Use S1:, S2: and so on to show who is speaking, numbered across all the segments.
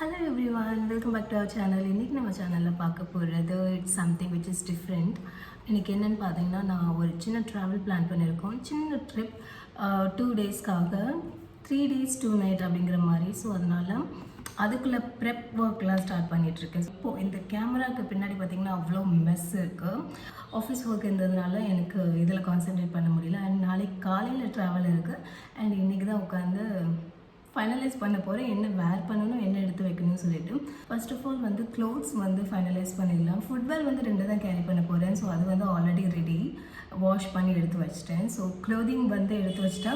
S1: Hello everyone, welcome back to our channel. இன்னைக்கு நம்ம சேனலில் பார்க்க போகிறது it's something which is different. இன்றைக்கி என்னென்னு பார்த்தீங்கன்னா, நான் ஒரு சின்ன ட்ராவல் பிளான் பண்ணியிருக்கோம். சின்ன ட்ரிப் 2 டேஸ்க்காக 3 days 2 night அப்படிங்கிற மாதிரி. ஸோ அதனால் அதுக்குள்ளே ப்ரெப் ஒர்க்லாம் ஸ்டார்ட் பண்ணிகிட்ருக்கேன். இப்போது இந்த கேமராவுக்கு பின்னாடி பார்த்திங்கன்னா அவ்வளோ மெஸ் இருக்குது. ஆஃபீஸ் ஒர்க் இருந்ததுனால எனக்கு இதில் கான்சென்ட்ரேட் பண்ண முடியல. அண்ட் நாளைக்கு காலையில் ட்ராவல் இருக்குது. அண்ட் இன்றைக்கி தான் உட்காந்து ஃபைனலைஸ் பண்ண போகிறேன், என்ன வேர் பண்ணணும், என்ன எடுத்து வைக்கணும்னு சொல்லிட்டு. ஃபர்ஸ்ட் ஆஃப் ஆல் வந்து க்ளோத்ஸ் வந்து ஃபைனலைஸ் பண்ணிடலாம். ஃபுட்வேர் வந்து 2 தான் கேரி பண்ண போகிறேன். ஸோ அது வந்து ஆல்ரெடி ரெடி, வாஷ் பண்ணி எடுத்து வச்சிட்டேன். ஸோ க்ளோதிங் வந்து எடுத்து வச்சிட்டா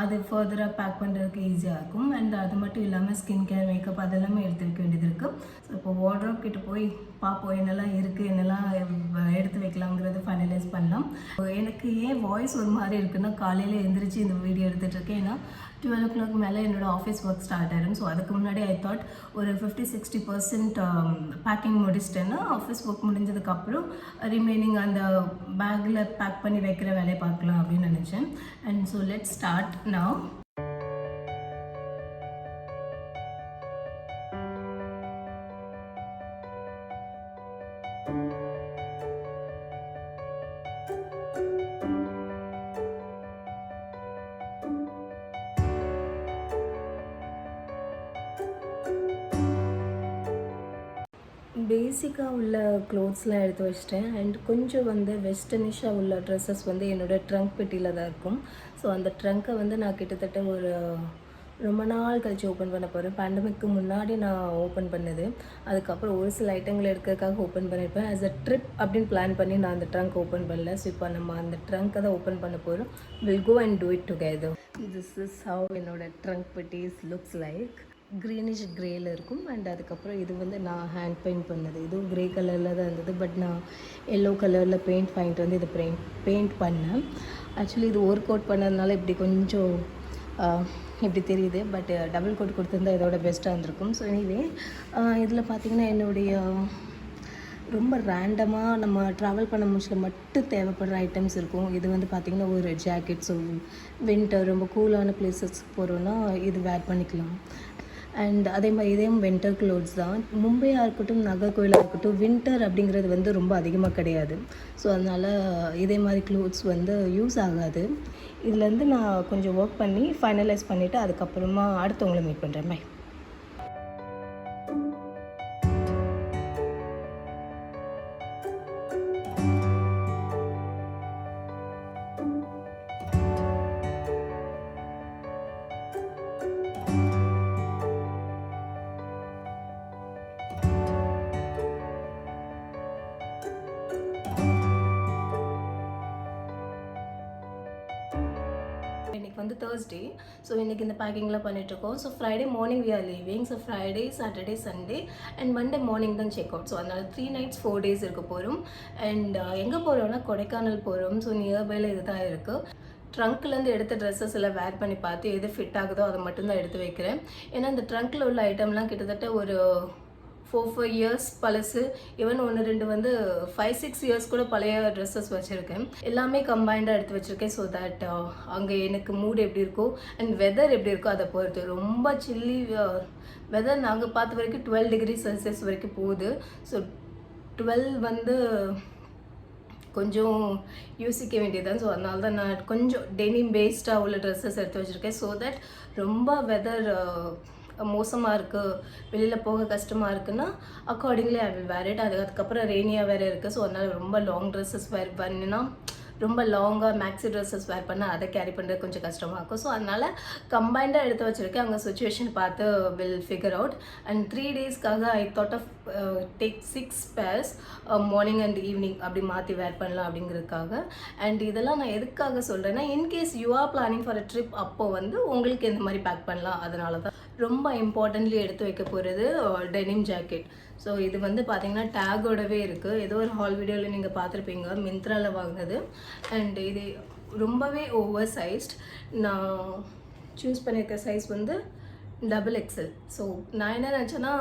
S1: அது ஃபர்தராக பேக் பண்ணுறதுக்கு ஈஸியாக இருக்கும். அண்ட் அது மட்டும் இல்லாமல் ஸ்கின் கேர், மேக்கப் அதெல்லாமே எடுத்து வைக்க வேண்டியது இருக்குது. ஸோ இப்போ வார்ட்ரோப் கிட்ட போய் பார்ப்போம் என்னெல்லாம் இருக்குது, என்னெல்லாம் எடுத்து வைக்கலாங்கிறது ஃபைனலைஸ் பண்ணலாம். எனக்கு ஏன் வாய்ஸ் ஒரு மாதிரி இருக்குன்னா, காலையில் எழுந்திரிச்சு இந்த வீடியோ எடுத்துகிட்ருக்கேன். ஏன்னா 12 o'clock மேலே என்னோடய ஆஃபீஸ் ஒர்க் ஸ்டார்ட் ஆகிடும். ஸோ அதுக்கு முன்னாடி ஐ தாட் ஒரு 50-60% பேக்கிங் முடிச்சிட்டேன்னா ஆஃபீஸ் ஒர்க் முடிஞ்சதுக்கப்புறம் ரிமைனிங் அந்த பேக்கில் பேக் பண்ணி வைக்கிற வேலையை பார்க்கலாம் அப்படின்னு நினச்சேன். And so let's start now. பேசிக்காக உள்ள க்ளோத்ஸ்லாம் எடுத்து வச்சிட்டேன். அண்ட் கொஞ்சம் வந்து வெஸ்டர்னிஷாக உள்ள ட்ரெஸ்ஸஸ் வந்து என்னோடய ட்ரங்க் பெட்டியில் தான் இருக்கும். ஸோ அந்த ட்ரங்க்கை வந்து நான் கிட்டத்தட்ட ஒரு ரொம்ப நாள் கழித்து ஓப்பன் பண்ண போகிறேன். பேண்டமிக்கு முன்னாடி நான் ஓப்பன் பண்ணது. அதுக்கப்புறம் ஒரு சில ஐட்டங்கள் எடுக்கிறதுக்காக ஓப்பன் பண்ணியிருப்பேன். ஆஸ் அ ட்ரிப் அப்படின்னு பிளான் பண்ணி நான் அந்த ட்ரங்க் ஓப்பன் பண்ணல. ஸோ இப்போ நம்ம அந்த ட்ரங்க்கை தான் ஓப்பன் பண்ண போகிறோம். We'll go and do it together. This is how என்னோடய ட்ரங்க் பெட்டிஸ் லுக்ஸ் லைக். க்ரீனிஷ் க்ரேயில் இருக்கும். அண்ட் அதுக்கப்புறம் இது வந்து நான் ஹேண்ட் பெயிண்ட் பண்ணது. இதுவும் க்ரே கலரில் தான் இருந்தது. பட் நான் எல்லோ கலரில் பெயிண்ட் வாங்கிட்டு வந்து இது பெயிண்ட் பண்ணேன். ஆக்சுவலி இது ஒரு கோட் பண்ணதுனால இப்படி கொஞ்சம் இப்படி தெரியுது. பட் டபுள் கோட் கொடுத்துருந்தா இதோட பெஸ்ட்டாக இருந்திருக்கும். ஸோ எனிவே இதில் பார்த்திங்கன்னா என்னுடைய ரொம்ப ரேண்டமாக நம்ம ட்ராவல் பண்ண முடிச்சல மட்டும் தேவைப்படுற ஐட்டம்ஸ் இருக்கும். இது வந்து பார்த்திங்கன்னா ஒரு ஜாக்கெட். ஸோ வின்டர் ரொம்ப கூலான பிளேசஸ்க்கு போகிறோன்னா இது வேர் பண்ணிக்கலாம். அண்ட் அதே மாதிரி இதே வின்டர் க்ளோத்ஸ் தான். மும்பையாக இருக்கட்டும், நாகர்கோயிலாக இருக்கட்டும், வின்டர் அப்படிங்கிறது வந்து ரொம்ப அதிகமாக கிடையாது. ஸோ அதனால் இதே மாதிரி க்ளோத்ஸ் வந்து யூஸ் ஆகாது. இதுலேருந்து நான் கொஞ்சம் ஒர்க் பண்ணி ஃபைனலைஸ் பண்ணிவிட்டு அதுக்கப்புறமா அடுத்தவங்களை மீட் பண்ணுறேன். பை. இன்றைக்கி வந்து Thursday. ஸோ இன்றைக்கி இந்த பேக்கிங்லாம் பண்ணிகிட்ருக்கோம். So Friday morning we are leaving. So Friday, Saturday, Sunday and Monday morning தான் செக் அவுட். ஸோ அதனால் 3 nights 4 days இருக்க போகிறோம். அண்ட் எங்கே போகிறோம்னா கொடைக்கானல் போகிறோம். ஸோ நியர்பையில் இது தான் இருக்குது. ட்ரங்க்லேருந்து எடுத்த ட்ரெஸ்ஸஸ் எல்லாம் வேர் பண்ணி பார்த்து எது ஃபிட் ஆகுதோ அதை மட்டும்தான் எடுத்து வைக்கிறேன். ஏன்னா இந்த ட்ரங்க்கில் உள்ள ஐட்டம்லாம் கிட்டத்தட்ட ஒரு 4-5 years பழசு. ஈவன் 1-2 வந்து 5-6 years கூட பழைய ட்ரெஸ்ஸஸ் வச்சுருக்கேன். எல்லாமே கம்பைண்டாக எடுத்து வச்சுருக்கேன். ஸோ தட் அங்கே எனக்கு மூட் எப்படி இருக்கோ அண்ட் வெதர் எப்படி இருக்கோ அதை பொறுத்து. ரொம்ப சில்லி வெதர் நாங்கள் பார்த்த வரைக்கும் 12 degrees Celsius வரைக்கும் போகுது. ஸோ 12 வந்து கொஞ்சம் யோசிக்க வேண்டியதுதான். ஸோ அதனால தான் நான் கொஞ்சம் டெனிம் பேஸ்டாக உள்ள ட்ரெஸ்ஸஸ் எடுத்து வச்சுருக்கேன். ஸோ தட் ரொம்ப வெதர் மோசமாக இருக்குது, வெளியில் போக கஷ்டமாக இருக்குன்னா accordingly I will wear it. அதுக்கப்புறம் ரெய்னியாக வேறு இருக்குது. ஸோ அதனால் ரொம்ப லாங் ட்ரெஸ்ஸஸ் வேர் பண்ணினா, ரொம்ப லாங்காக மேக்ஸி ட்ரெஸ்ஸஸ் வேர் பண்ணால் அதை கேரி பண்ணுறது கொஞ்சம் கஷ்டமாக இருக்கும். ஸோ அதனால் கம்பைண்டாக எடுத்து வச்சுருக்கேன். அங்கே சுச்சுவேஷன் பார்த்து வில் ஃபிகர் அவுட். அண்ட் 3 daysக்காக I thought of take 6 pairs morning and evening அப்படி மாற்றி வேர் பண்ணலாம் அப்படிங்கிறதுக்காக. அண்ட் இதெல்லாம் நான் எதுக்காக சொல்கிறேன்னா, in case you are planning for a trip, அப்போது வந்து உங்களுக்கு எந்த மாதிரி பேக் பண்ணலாம் அதனால தான். ரொம்ப இம்பார்ட்டன்ட்லி எடுத்து வைக்க போகிறது டெனிம் ஜாக்கெட். ஸோ இது வந்து பார்த்திங்கன்னா டேகோடவே இருக்குது. ஏதோ ஒரு ஹால் வீடியோவில் நீங்கள் பார்த்துருப்பீங்க, மிந்த்ராவில் வாங்கினது. அண்ட் இது ரொம்பவே ஓவர் சைஸ்ட். நான் சூஸ் பண்ணியிருக்க சைஸ் வந்து XXL. ஸோ நான் என்ன நினச்சேன்னா,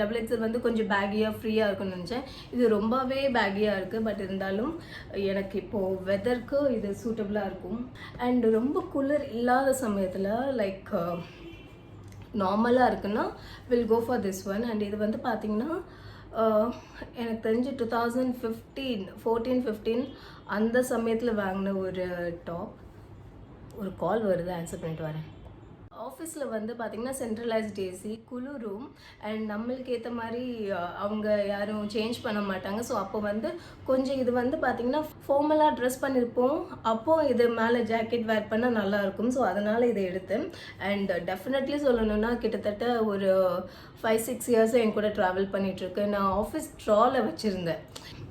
S1: XXL வந்து கொஞ்சம் பேக்கியாக ஃப்ரீயாக இருக்குன்னு நினச்சேன். இது ரொம்பவே பேக்கியாக இருக்குது. பட் இருந்தாலும் எனக்கு இப்போது வெதருக்கு இது சூட்டபுளாக இருக்கும். அண்ட் ரொம்ப குளிர் இல்லாத சமயத்தில் லைக் நார்மலாக இருக்குன்னா will go for this one. And இது வந்து பார்த்திங்கன்னா எனக்கு தெரிஞ்சு 2015 அந்த சமயத்தில் வாங்கின ஒரு டாப். ஒரு கால் வருது, ஆன்சர் பண்ணிட்டு வரேன். ஆஃபீஸில் வந்து பார்த்திங்கன்னா சென்ட்ரலைஸ்ட் ஏசி, குழு ரூம், அண்ட் நம்மளுக்கு ஏற்ற மாதிரி அவங்க யாரும் சேஞ்ச் பண்ண மாட்டாங்க. ஸோ அப்போ வந்து கொஞ்சம் இது வந்து பார்த்திங்கன்னா ஃபார்மலாக ட்ரெஸ் பண்ணியிருப்போம், அப்போது இது மேலே ஜாக்கெட் வேர் பண்ணால் நல்லாயிருக்கும். ஸோ அதனால் இதை எடுத்தேன். அண்ட் டெஃபினெட்லி சொல்லணுன்னா கிட்டத்தட்ட ஒரு 5-6 இயர்ஸாக என் கூட ட்ராவல் பண்ணிகிட்ருக்கு. நான் ஆஃபீஸ் ட்ராவில் வச்சுருந்தேன்.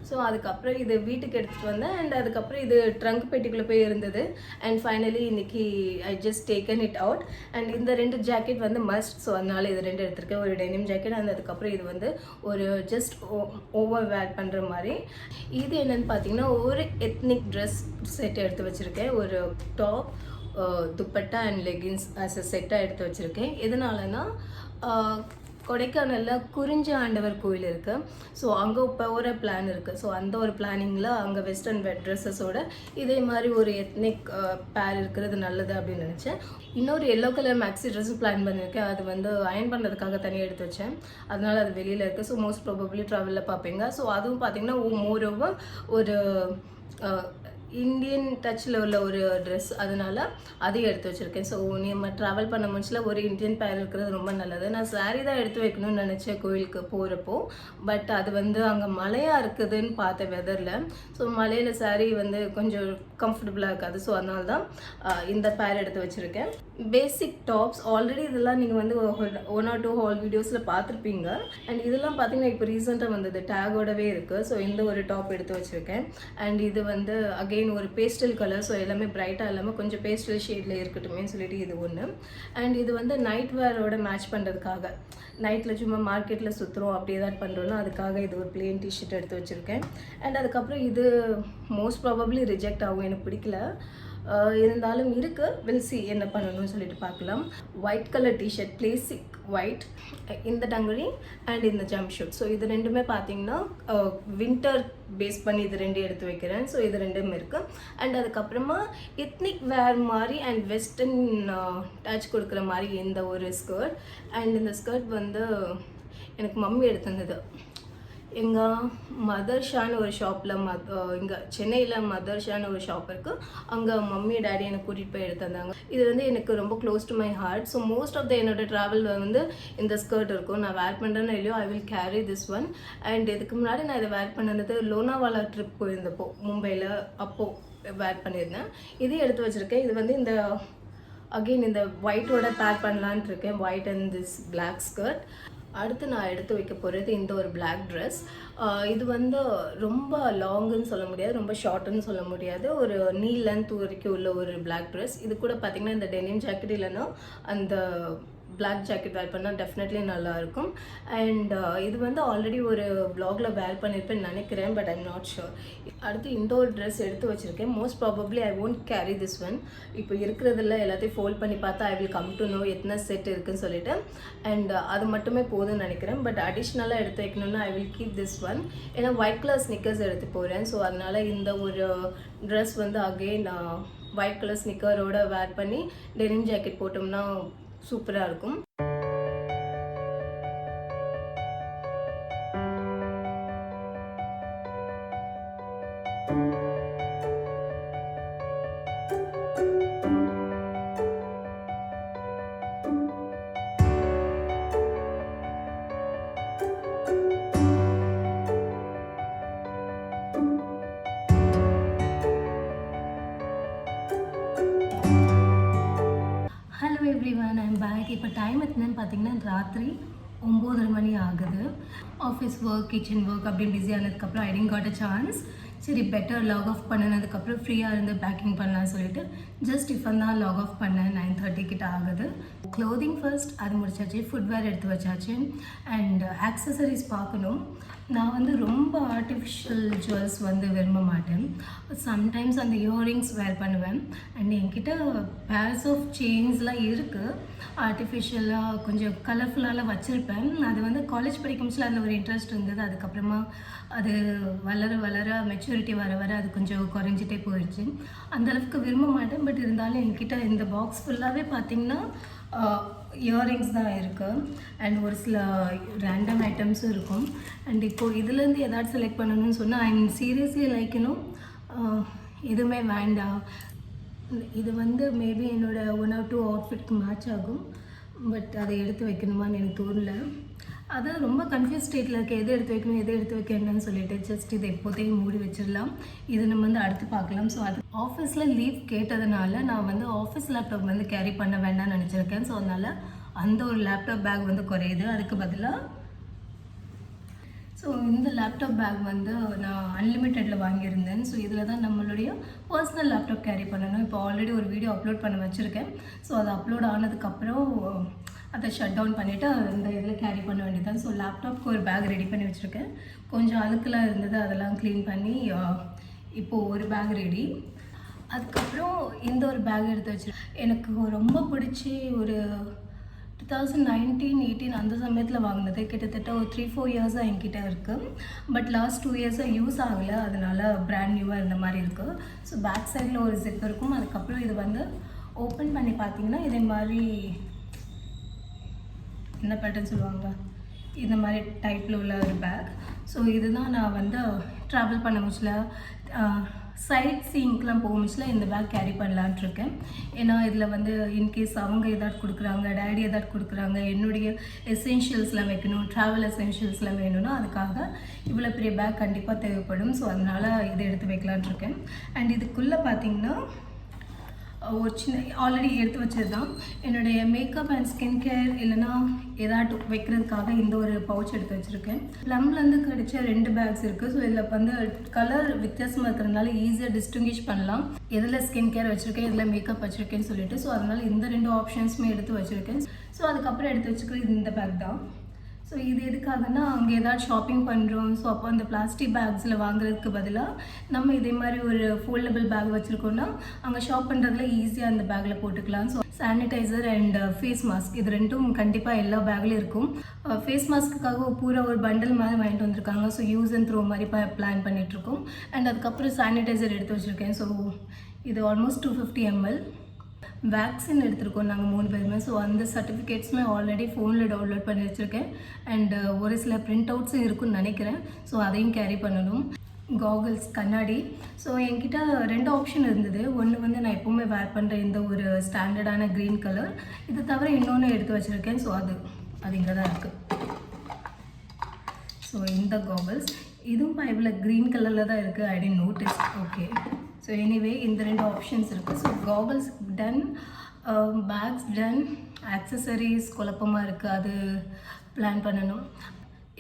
S1: ஸோ அதுக்கப்புறம் இது வீட்டுக்கு எடுத்துகிட்டு வந்தேன். அண்ட் அதுக்கப்புறம் இது ட்ரங்க் பெட்டிக்குள்ளே போய் இருந்தது. அண்ட் ஃபைனலி இன்றைக்கி I just taken it out. And இந்த 2 ஜாக்கெட் வந்து மஸ்ட். ஸோ அதனால் இது 2 எடுத்திருக்கேன். ஒரு டெனிம் ஜாக்கெட், அண்ட் அதுக்கப்புறம் இது வந்து ஒரு ஜஸ்ட் ஓவர் வேர் பண்ணுற மாதிரி. இது என்னென்னு பார்த்தீங்கன்னா ஒரு எத்னிக் ட்ரெஸ் செட் எடுத்து வச்சுருக்கேன். ஒரு top, dupatta and leggings as a செட்டாக எடுத்து வச்சுருக்கேன். எதனாலனா கொடைக்கானலில் குறிஞ்சி ஆண்டவர் கோயில் இருக்குது. ஸோ அங்கே போகிற பிளான் இருக்குது. ஸோ அந்த ஒரு பிளானிங்கில் அங்கே வெஸ்டர்ன் ட்ரெஸ்ஸஸோட இதே மாதிரி ஒரு எத்னிக் பேர் இருக்கிறது நல்லது அப்படின்னு நினச்சேன். இன்னொரு எல்லோ கலர் மேக்ஸி ட்ரெஸ்ஸும் பிளான் பண்ணியிருக்கேன். அது வந்து அயன் பண்ணுறதுக்காக தனியாக எடுத்து வச்சேன். அதனால் அது வெளியில் இருக்குது. ஸோ மோஸ்ட் ப்ராபப்ளி ட்ராவலில் பார்ப்பீங்க. ஸோ அதுவும் பார்த்திங்கன்னா மோரோவர் ஒரு இந்தியன் டச்சில் உள்ள ஒரு ட்ரெஸ், அதனால் அதையும் எடுத்து வச்சுருக்கேன். ஸோ நம்ம ட்ராவல் பண்ண முடியல ஒரு இந்தியன் பேர் இருக்கிறது ரொம்ப நல்லது. நான் சாரீ தான் எடுத்து வைக்கணும்னு நினச்சேன் கோயிலுக்கு போகிறப்போ. பட் அது வந்து அங்கே மழையாக இருக்குதுன்னு பார்த்த வெதரில். ஸோ மலையில் சாரீ வந்து கொஞ்சம் கம்ஃபர்டபுளாக இருக்காது. ஸோ அதனால தான் இந்த பேர் எடுத்து வச்சுருக்கேன். பேசிக் டாப்ஸ் ஆல்ரெடி இதெல்லாம் நீங்கள் வந்து 1 or 2 ஹால் வீடியோஸில் பார்த்துருப்பீங்க. அண்ட் இதெல்லாம் பார்த்தீங்கன்னா இப்போ ரீசெண்டாக வந்தது, டேகோடவே இருக்குது. ஸோ இந்த ஒரு டாப் எடுத்து வச்சுருக்கேன். அண்ட் இது வந்து அகெயின் ஒரு பேஸ்டல் கலர். ஸோ எல்லாமே பிரைட்டாக இல்லாமல் கொஞ்சம் பேஸ்டல் ஷேடில் இருக்கட்டுமே சொல்லிட்டு இது ஒன்று. அண்ட் இது வந்து நைட் வேரோட மேட்ச் பண்ணுறதுக்காக, நைட்டில் சும்மா மார்க்கெட்டில் சுற்றுறோம் அப்படி ஏதாவது பண்ணுறோன்னா அதுக்காக இது ஒரு பிளெயின் டிஷர்ட் எடுத்து வச்சுருக்கேன். அண்ட் அதுக்கப்புறம் இது மோஸ்ட் ப்ராபப்ளி ரிஜெக்ட் ஆகும், எனக்கு பிடிக்கல. இருந்தாலும் இருக்குது, வில் சி என்ன பண்ணணும்னு சொல்லிட்டு பார்க்கலாம். White colour t-shirt, classic white, இந்த டங்கரி அண்ட் இந்த ஜம்ப் ஷூட். ஸோ இது ரெண்டுமே பார்த்தீங்கன்னா வின்டர் பேஸ் பண்ணி இது 2 எடுத்து வைக்கிறேன். ஸோ இது 2மே இருக்குது. அண்ட் அதுக்கப்புறமா எத்னிக் வேர் மாதிரி அண்ட் வெஸ்டர்ன் டச் கொடுக்குற மாதிரி இந்த ஒரு ஸ்கர்ட். அண்ட் இந்த ஸ்கர்ட் வந்து எனக்கு மம்மி எடுத்திருந்தது. எங்கள் மதர்ஷான்னு ஒரு ஷாப்பில் இங்கே சென்னையில் மதர்ஷான்னு ஒரு ஷாப் இருக்குது. அங்கே மம்மி டேடி எனக்கு கூட்டிகிட்டு போய் எடுத்திருந்தாங்க. இது வந்து எனக்கு ரொம்ப close to my heart. So most of the என்னோட ட்ராவல் வந்து இந்த ஸ்கர்ட் இருக்கும். நான் வேர் பண்ணுறேன்னு இல்லையோ I will carry this one. And இதுக்கு முன்னாடி நான் இதை வேர் பண்ணது லோனாவாலா ட்ரிப் போயிருந்தப்போ மும்பையில், அப்போது வேர் பண்ணியிருந்தேன். இதையும் எடுத்து வச்சுருக்கேன். இது வந்து இந்த அகெயின் இந்த ஒயிட்டோட பேர் பண்ணலான்ட்டு இருக்கேன், white and this black skirt. அடுத்து நான் எடுத்து வைக்க போகிறது இந்த ஒரு பிளாக் ட்ரெஸ். இது வந்து ரொம்ப லாங்குன்னு சொல்ல முடியாது, ரொம்ப ஷார்ட்டுன்னு சொல்ல முடியாது, ஒரு நீ லென்த் வரைக்கும் உள்ள ஒரு பிளாக் ட்ரெஸ். இது கூட பார்த்திங்கன்னா இந்த டெனிம் ஜாக்கெட் இல்லைன்னா அந்த பிளாக் ஜாக்கெட் வேர் பண்ணால் டெஃபினெட்லி நல்லாயிருக்கும். அண்ட் இது வந்து ஆல்ரெடி ஒரு வ்ளாகில் வேர் பண்ணியிருப்பேன்னு நினைக்கிறேன், பட் ஐம் நாட் ஷுர். அடுத்து இந்த ஒரு ட்ரெஸ் எடுத்து வச்சுருக்கேன். Most probably I won't carry this one. இப்போ இருக்கிறதில்ல எல்லாத்தையும் ஃபோல்ட் பண்ணி பார்த்தா I will come to know எத்தனை செட் இருக்குதுன்னு சொல்லிட்டு. அண்ட் அது மட்டுமே போதும்னு நினைக்கிறேன். பட் அடிஷ்னலாக எடுத்து வைக்கணும்னா I will keep this one. ஏன்னா ஒயிட் கலர் ஸ்னிக்கர்ஸ் எடுத்து போகிறேன். ஸோ அதனால் இந்த ஒரு ட்ரெஸ் வந்து அகெயின் ஒயிட் கலர் ஸ்னிக்கரோட வேர் பண்ணி டெனிம் ஜாக்கெட் போட்டோம்னா சூப்பராக இருக்கும். Hello everyone, I'm back. இப்போ டைம் எத்தனைன்னு பார்த்தீங்கன்னா ராத்திரி 9:30 மணி ஆகுது. ஆஃபீஸ் ஒர்க், கிச்சன் ஒர்க் அப்படின்னு பிஸி ஆனதுக்கப்புறம் I didn't got a chance. சரி பெட்டர் லாக் ஆஃப் பண்ணினதுக்கப்புறம் ஃப்ரீயாக இருந்து பேக்கிங் பண்ணலாம்னு சொல்லிட்டு ஜஸ்ட் இப்போ தான் லாக் ஆஃப் பண்ணேன். 9:30 கிட்ட ஆகுது. க்ளோதிங் ஃபர்ஸ்ட் அது முடிச்சாச்சு, ஃபுட்வேர் எடுத்து வச்சாச்சு. அண்ட் ஆக்சசரிஸ் பார்க்கணும். நான் வந்து ரொம்ப ஆர்டிஃபிஷியல் ஜுவல்ஸ் வந்து விரும்ப மாட்டேன். சம்டைம்ஸ் அந்த இயரிங்ஸ் வேர் பண்ணுவேன். அண்ட் என்கிட்ட பேர்ஸ் ஆஃப் செயின்ஸ்லாம் இருக்குது, ஆர்டிஃபிஷியலாக கொஞ்சம் கலர்ஃபுல்லாக வச்சுருப்பேன். அது வந்து காலேஜ் படிக்கும்போது அதில் ஒரு இன்ட்ரெஸ்ட் இருந்தது. அதுக்கப்புறமா அது வளர வளர மெச்சூரிட்டி வர வர அது கொஞ்சம் குறைஞ்சிட்டே போயிடுச்சு. அந்தளவுக்கு விரும்ப மாட்டேன். பட் இருந்தாலும் என்கிட்ட இந்த பாக்ஸ் ஃபுல்லாகவே பார்த்திங்கன்னா இயரிங்ஸ் தான் இருக்குது அண்ட் ஒரு சில ரேண்டம் ஐட்டம்ஸும் இருக்கும். அண்ட் இப்போது இதுலேருந்து ஏதாச்சும் செலக்ட் பண்ணணும்னு சொன்னால் ஐ மீன் சீரியஸ்லி லைக் எதுவுமே வேண்டாம். இது வந்து மேபி என்னோடய 1 or 2 அவுட்ஃபிட்க்கு மேட்ச் ஆகும். பட் அதை எடுத்து வைக்கணுமான்னு எனக்கு தோணல. அதான் ரொம்ப கன்ஃபியூஸ் ஸ்டேட்டில் இருக்குது, எது எடுத்து வைக்கணும் எது எடுத்து வைக்கணும்னு சொல்லிட்டு. ஜஸ்ட் இதை எப்போதையும் மூடி வச்சிடலாம். இது நம்ம வந்து அடுத்து பார்க்கலாம். ஸோ அது ஆஃபீஸில் லீவ் கேட்டதுனால நான் வந்து ஆஃபீஸ் லேப்டாப் வந்து கேரி பண்ண வேண்டாம்னு நினச்சிருக்கேன். ஸோ அதனால் அந்த ஒரு லேப்டாப் பேக் வந்து குறையுது. அதுக்கு பதிலாக ஸோ இந்த லேப்டாப் பேக் வந்து நான் அன்லிமிட்டெடில் வாங்கியிருந்தேன். ஸோ இதில் தான் நம்மளுடைய பர்சனல் லேப்டாப் கேரி பண்ணணும். இப்போ ஆல்ரெடி ஒரு வீடியோ அப்லோட் பண்ண வச்சுருக்கேன். ஸோ அது அப்லோட் ஆனதுக்கப்புறம் அதை ஷட் டவுன் பண்ணிவிட்டு இந்த இதில் கேரி பண்ண வேண்டியதான். ஸோ லேப்டாப்க்கு ஒரு பேக் ரெடி பண்ணி வச்சுருக்கேன். கொஞ்சம் அழுக்கெலாம் இருந்தது, அதெல்லாம் க்ளீன் பண்ணி இப்போது ஒரு பேக் ரெடி. அதுக்கப்புறம் இந்த ஒரு பேக் எடுத்து வச்சுருக்கேன். எனக்கு ரொம்ப பிடிச்சி ஒரு 2019-18 அந்த சமயத்தில் வாங்கினது. கிட்டத்தட்ட ஒரு 3-4 இயர்ஸாக என்கிட்ட இருக்குது. பட் லாஸ்ட் 2 இயர்ஸாக யூஸ் ஆகலை, அதனால பிராண்ட் நியூவாக இருந்த மாதிரி இருக்குது. ஸோ பேக் சைடில் ஒரு ஜிப் இருக்கும். அதுக்கப்புறம் இது வந்து ஓப்பன் பண்ணி பார்த்தீங்கன்னா இதே மாதிரி என்ன பேட்டர்ன் சொல்லுவாங்க, இந்த மாதிரி டைப்பில் உள்ள ஒரு பேக். ஸோ இதுதான் நான் வந்து ட்ராவல் பண்ண முடியல, சைட் சீங்க்கெலாம் போக முடியல, இந்த பேக் கேரி பண்ணலான்ட்டு இருக்கேன். ஏன்னா இதில் வந்து இன்கேஸ் அவங்க ஏதாவது கொடுக்குறாங்க, டேடி ஏதாவது கொடுக்குறாங்க, என்னுடைய எசென்ஷியல்ஸ்லாம் வைக்கணும், ட்ராவல் எசென்ஷியல்ஸ்லாம் வேணும்னா அதுக்காக இவ்வளோ பெரிய பேக் கண்டிப்பாக தேவைப்படும். ஸோ அதனால் இதை எடுத்து வைக்கலான்ட்டு இருக்கேன். அண்ட் இதுக்குள்ளே பார்த்தீங்கன்னா ஒரு சின்ன ஆல்ரெடி எடுத்து வச்சது தான் என்னுடைய மேக்கப் அண்ட் ஸ்கின் கேர் இல்லைனா ஏதாட்டு வைக்கிறதுக்காக இந்த ஒரு பவுச் எடுத்து வச்சுருக்கேன். ப்ளம்லேருந்து கிடைச்ச 2 பேக்ஸ் இருக்குது. ஸோ இதில் வந்து கலர் வித்தியாசமாக இருக்கிறதுனால ஈஸியாக டிஸ்டிங்கிஷ் பண்ணலாம் எதில் ஸ்கின் கேர் வச்சுருக்கேன் எதில் மேக்கப் வச்சுருக்கேன்னு சொல்லிட்டு. ஸோ அதனால் இந்த 2 ஆப்ஷன்ஸுமே எடுத்து வச்சுருக்கேன். ஸோ அதுக்கப்புறம் எடுத்து வச்சுக்கிறது இந்த பேக் தான். ஸோ இது எதுக்காகனா அங்கே ஏதாவது ஷாப்பிங் பண்ணுறோம். ஸோ அப்போ அந்த பிளாஸ்டிக் பேக்ஸில் வாங்குறதுக்கு பதிலாக நம்ம இதே மாதிரி ஒரு ஃபோல்டபுள் பேக் வச்சுருக்கோன்னா அங்கே ஷாப் பண்ணுறதுல ஈஸியாக அந்த பேக்கில் போட்டுக்கலாம். So sanitiser and face mask இது 2ம் கண்டிப்பாக எல்லா பேக்லேயும் இருக்கும். ஃபேஸ் மாஸ்க்குக்காக பூரா ஒரு பண்டல் மாதிரி வாங்கிட்டு வந்திருக்காங்க. ஸோ யூஸ் அண்ட் த்ரோ மாதிரி பிளான் பண்ணிகிட்ருக்கோம். அண்ட் அதுக்கப்புறம் சானிடைசர் எடுத்து வச்சுருக்கேன். ஸோ இது ஆல்மோஸ்ட் 250 ml. வேக்சின் எடுத்திருக்கோம் நாங்கள் 3 பேருமே. ஸோ அந்த சர்டிஃபிகேட்ஸுமே ஆல்ரெடி ஃபோனில் டவுன்லோட் பண்ணி வச்சுருக்கேன். அண்ட் ஒரு சில பிரிண்ட் அவுட்ஸும் இருக்குன்னு நினைக்கிறேன். ஸோ அதையும் கேரி பண்ணணும். காகல்ஸ் கண்ணாடி. ஸோ என்கிட்ட 2 ஆப்ஷன் இருந்தது. ஒன்று வந்து நான் எப்போவுமே வேர் பண்ணுற இந்த ஒரு ஸ்டாண்டர்டான க்ரீன் கலர், இது தவிர இன்னொன்று எடுத்து வச்சுருக்கேன். ஸோ அது இங்கே தான் இருக்குது. ஸோ இந்த காகல்ஸ் இதுவும் பைபிள் க்ரீன் கலரில் தான் இருக்குது. I didn't notice. Okay. So anyway இந்த 2 ஆப்ஷன்ஸ் இருக்குது. So goggles done, bags done, accessories குழப்பமாக இருக்குது, அது பிளான் பண்ணணும்.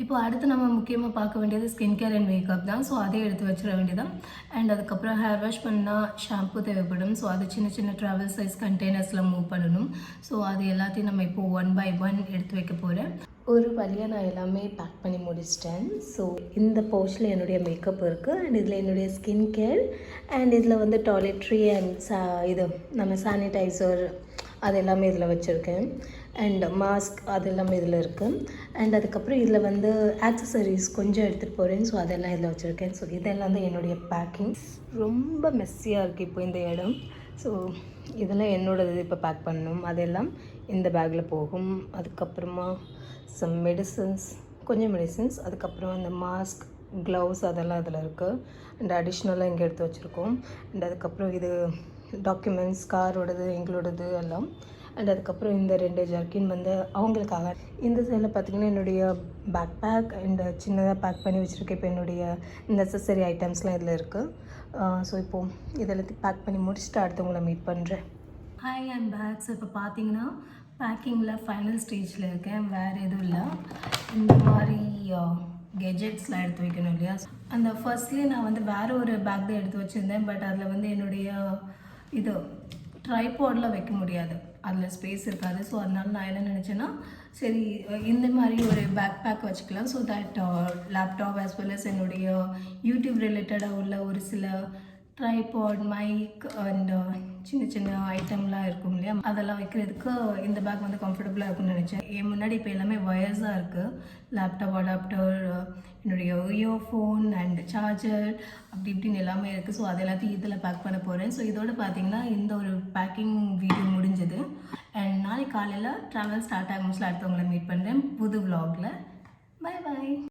S1: இப்போ அடுத்து நம்ம முக்கியமாக பார்க்க வேண்டியது ஸ்கின் கேர் அண்ட் மேக்கப் தான். ஸோ அதே எடுத்து வச்சிட வேண்டியதான். அண்ட் அதுக்கப்புறம் ஹேர் வாஷ் பண்ணால் ஷாம்பு தேவைப்படும். ஸோ அது சின்ன சின்ன ட்ராவல் சைஸ் கண்டெய்னர்ஸில் மூவ் பண்ணணும். ஸோ அது எல்லாத்தையும் நம்ம இப்போது 1 by 1 எடுத்து வைக்க போகிறேன். ஒரு வழியாக நான் எல்லாமே பேக் பண்ணி முடிச்சிட்டேன். ஸோ இந்த பவுச்சில் என்னுடைய மேக்கப் இருக்குது. அண்ட் இதில் என்னுடைய ஸ்கின் கேர் அண்ட் இதில் வந்து டாய்லெட்ரி அண்ட் இது நம்ம சானிடைசர் அது எல்லாமே இதில் வச்சுருக்கேன். அண்ட் மாஸ்க் அது எல்லாமே இதில் இருக்குது. அண்ட் அதுக்கப்புறம் இதில் வந்து ஆக்சசரிஸ் கொஞ்சம் எடுத்துகிட்டு போகிறேன். ஸோ அதெல்லாம் இதில் வச்சுருக்கேன். ஸோ இதெல்லாம் தான் என்னுடைய பேக்கிங். ரொம்ப மெஸ்ஸியாக இருக்குது இப்போ இந்த இடம். ஸோ இதெல்லாம் என்னோடது இப்போ பேக் பண்ணணும். அதெல்லாம் இந்த பேக்கில் போகும். அதுக்கப்புறமா சம் மெடிசன்ஸ், கொஞ்சம் மெடிசன்ஸ், அதுக்கப்புறம் அந்த மாஸ்க், க்ளவுஸ் அதெல்லாம் அதில் இருக்குது. அண்ட் அடிஷ்னலாக இங்கே எடுத்து வச்சுருக்கோம். அண்ட் அதுக்கப்புறம் இது டாக்குமெண்ட்ஸ், காரோடது, எங்களோடது எல்லாம். அண்ட் அதுக்கப்புறம் இந்த 2 ஜர்க்கின் வந்து அவங்களுக்காக. இந்த சைடில் பார்த்திங்கன்னா என்னுடைய பேக் பேக் அண்ட் சின்னதாக பேக் பண்ணி வச்சுருக்கேன். இப்போ என்னுடைய நெசசரி ஐட்டம்ஸ்லாம் இதில் இருக்குது. ஸோ இப்போது இதெல்லாத்தையும் பேக் பண்ணி முடிச்சுட்டு அடுத்தவங்களை மீட் பண்ணுறேன். Hi and back. ஸோ இப்போ பார்த்தீங்கன்னா பேக்கிங்கில் ஃபைனல் ஸ்டேஜில் இருக்கேன். வேறு எதுவும் இல்லை, இந்த மாதிரி கெஜெட்ஸ்லாம் எடுத்து வைக்கணும் இல்லையா. அந்த ஃபர்ஸ்ட்லேயே நான் வந்து வேறு ஒரு பேக் தான் எடுத்து வச்சுருந்தேன். பட் அதில் வந்து என்னுடைய இது ட்ரைபாடில் வைக்க முடியாது, அதில் ஸ்பேஸ் இருக்காது. ஸோ அதனால நான் என்ன நினச்சேன்னா சரி இந்த மாதிரி ஒரு பேக் பேக் வச்சுக்கலாம். So that laptop as well as என்னுடைய யூடியூப் ரிலேட்டடாக உள்ள ஒரு சில ட்ரைபாட், மைக் அண்ட் சின்ன சின்ன ஐட்டம்லாம் இருக்கும் இல்லையா, அதெல்லாம் வைக்கிறதுக்கு இந்த பேக் வந்து கம்ஃபர்டபுளாக இருக்கும்னு நினச்சேன். என் முன்னாடி இப்போ எல்லாமே ஒயர்ஸாக இருக்குது. லேப்டாப் அடாப்டர், என்னுடைய இயர்ஃபோன் அண்ட் சார்ஜர் அப்படி இப்படின்னு எல்லாமே இருக்குது. ஸோ அது எல்லாத்தையும் இதில் பேக் பண்ண போகிறேன். ஸோ இதோடு பார்த்தீங்கன்னா இந்த ஒரு பேக்கிங் வீடியோ முடிஞ்சது. அண்ட் நாளைக்கு காலையில் ட்ராவல் ஸ்டார்ட் ஆகும். அடுத்தவங்களை மீட் பண்ணுறேன் புது vlogல.